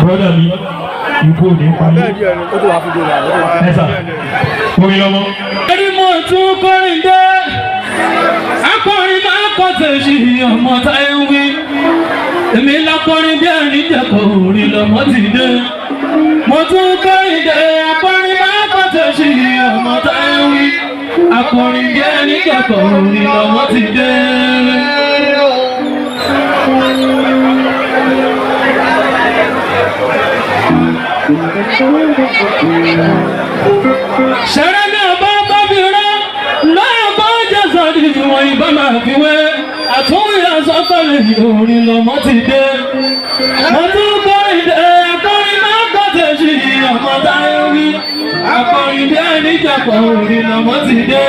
Brother mi, ikú òní parí. Ẹ̀sà, orin lọ́wọ́. Ẹni mo tún kọrin dé, akọrin máa kọ́ tẹ̀sí ọmọ táyé wí. Èmi lákọrin bí ẹni jẹ́kọ̀ orin lọ́mọ ti dé. Mo tún kọrin dé, akọrin máa kọ́ tẹ̀sí ọmọ táyé wí. Akọrin bí ẹni jẹ́kọ̀ orin lọ́mọ ti dé. Ṣẹ̀rẹ̀ náà bá bọ́bìnrin lọ́yọ̀ bá jẹ́ sọ́dí ìwọ̀n ìbá máa fi wé. Àtúnwí àsọ́kọ̀lẹ̀ orin lọ́mọ ti dé. Mo tún kọrin dé, akọrin máa kọ́ tẹ̀sí ọmọ táyé wí. Akọrin bí ẹni jẹ́kọ̀ orin lọ́mọ ti dé.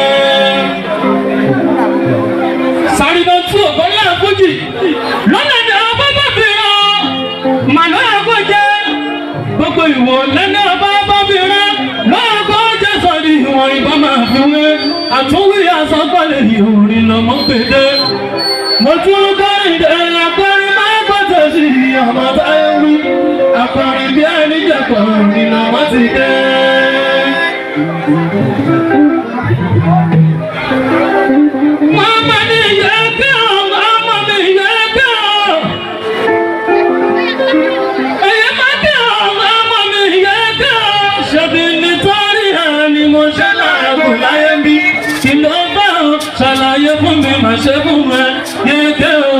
Sàrìbọ̀ tí ògbọ́n náà fújì lọ́nà ní ọba bọ́bìnrin màlúù ẹ̀kọ́ jẹ́. Gbogbo ìwò lẹ́nu ọba bọ́bìnrin lọ́kọ́ jẹ́ sọ́dí ìwọ̀n ìbá máa fi wé. Àtúnwí àsọ́kọ̀lẹ̀ orin lọ́mọ pèdé. Mo tún kọrin dé, akọrin máa kọ́ tẹ̀sí ọmọ táyé wí. Akọrin bí ẹni jẹ́kọ̀ orin lọ́mọ ti dé. Mama ni yẹ kí ọ, mama mi yẹ kí ọ. Ẹyẹ má kí ọ, mama mi yẹ kí ọ. Ṣebí nítorí ẹni mo ṣe láàbò láyé bí. Kí ló bá ọ ṣàlàyé fún mi, má ṣe fún mi. Yẹ kí ọ,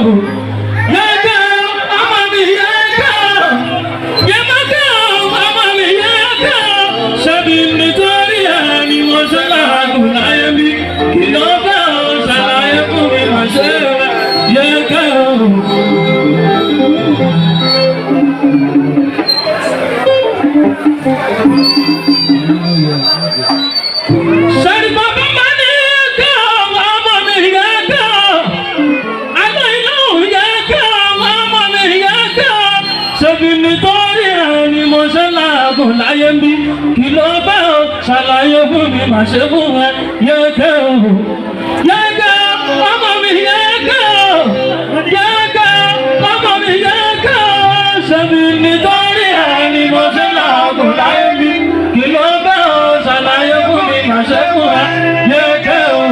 yẹ kí ọ, mama mi yẹ kí ọ. Yẹ má kí ọ, mama mi yẹ kí ọ. Ṣebí nítorí ẹni mo ṣe láàbò láyé bí. Kí ló bá ọ ṣàlàyé fún mi, má ṣe yẹ kí ọ. Ṣẹ́ni bàbá máa ní kí ọmọ mi yẹ kí ọ. Àlọ́ inú yẹ kí ọmọ mi yẹ kí ọ. Ṣebí nítorí ẹni mo ṣe láàbò láyé ń bí. Kí ló bá ọ ṣàlàyé fún mi, má ṣe fún ẹ yẹ kí ọ. Yẹ kí ọmọ mi yẹ kí ọ. Yẹ kí ọmọ mi yẹ kí ọ. Ṣebí nítorí ẹni mo ṣe láàbò láyé ń bí. Kí ló bá ọ ṣàlàyé fún mi, má ṣe fún ẹ yẹ kí ọ.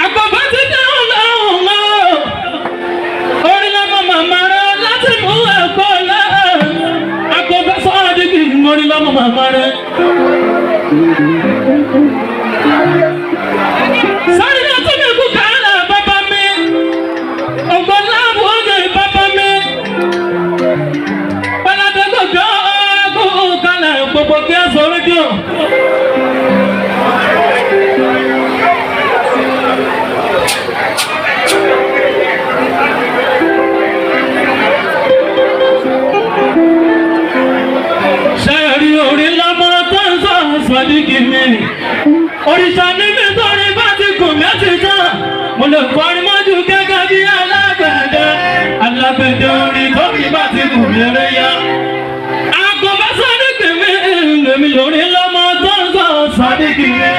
Àkọ́bá ti dáhùn lọ́hùn náà. Orin lọ́mọ màmá rẹ̀ láti mú ẹ̀kọ́ lẹ́. Àkọ́bá sọ́ọ́ dìbì mórí lọ́mọ màmá rẹ̀. Sáré náà tún mi kú kàálà bàbá mi. Ògbọ́n láàbù oge bàbá mi. Pàlàdé gbogbo ọgùn kàálà gbogbo kí ẹ sọ rédíò. Ṣẹ́rí orin lọ́mọ tó ń sọ sọ́díkì mi. Òrìṣà ní mi torí bá ti gùn mẹ́tì tán. Mo lè kọrin mọ́jú gẹ́gẹ́ bí alágbẹ̀dẹ. Alágbẹ̀dẹ orin tó fi bá ti gùn mẹ́rẹ́ yá. Àkọ́bá sọ́díkì mi, èmi lórí lọ́mọ tó ń sọ sọ́díkì mi.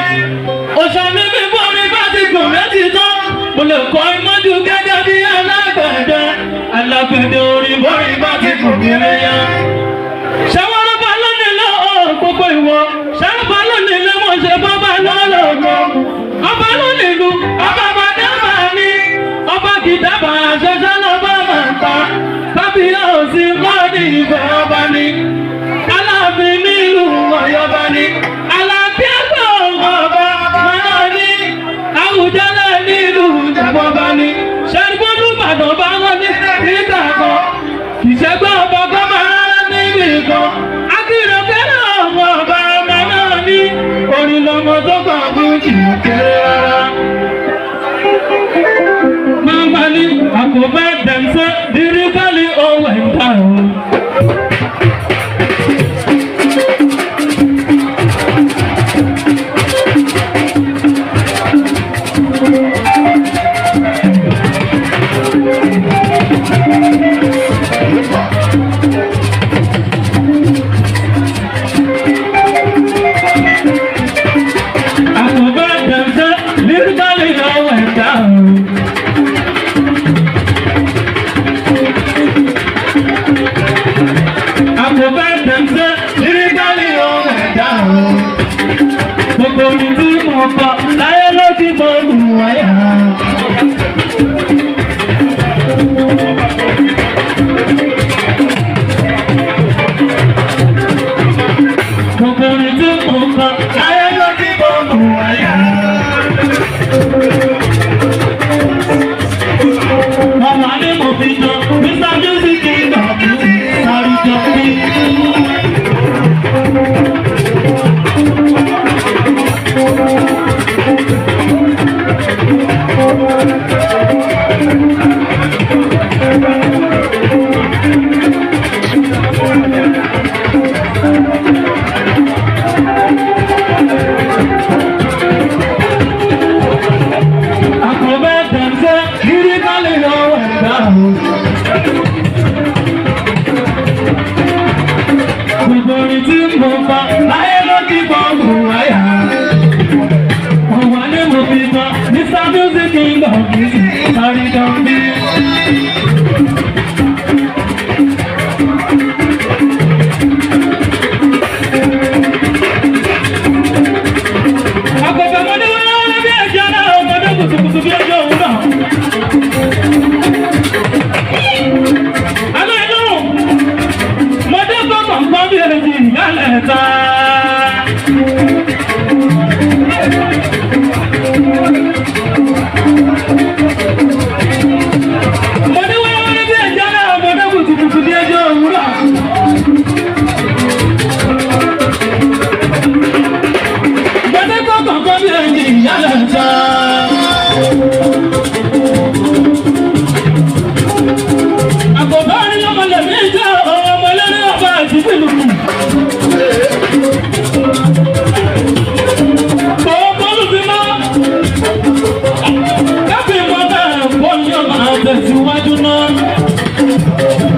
Òrìṣà ní mi torí bá ti gùn mẹ́tì tán. Mo lè kọrin mọ́jú gẹ́gẹ́ bí alágbẹ̀dẹ. Alágbẹ̀dẹ orin bórí bá ti gùn mẹ́rẹ́ yá. Ṣẹ́wọ́n bá lónìí lọ́wọ́ gbogbo ìwọ. Ṣẹ́wọ́n bá lónìí lọ́wọ́ ṣe bábá lọ́lọ́gbọ́. Ọba lónìí lu, ọba bá dábàá ní. Ọba kì í dábàá ṣẹṣẹ́ lọ́ba máa ń ta. Kábíyèsí lọ́ọ̀dì ìfẹ́ ọba ní. Aláàfin nílùú Ọ̀yọ́ba ní. Àlàáfíà gbọ́ ọba máa ní. Àwùjalẹ̀ nílùú Ìjẹ̀bú-Ọba ní. Ṣẹ́gbọ́n Ìbàdàn bá wọ́n ní nígbà kan. Ìṣẹ́gbọ́n ọba kan máa níbi kan. Akíro fẹ́ràn ọmọ ọba ọmọ náà ní. Orin lọmọ tó kàn fún ìkéré rárá. Màmá ní àkóbá dẹ̀nsẹ́ díríkàlì owó ẹ̀ka o. Tẹ̀síwájú náà.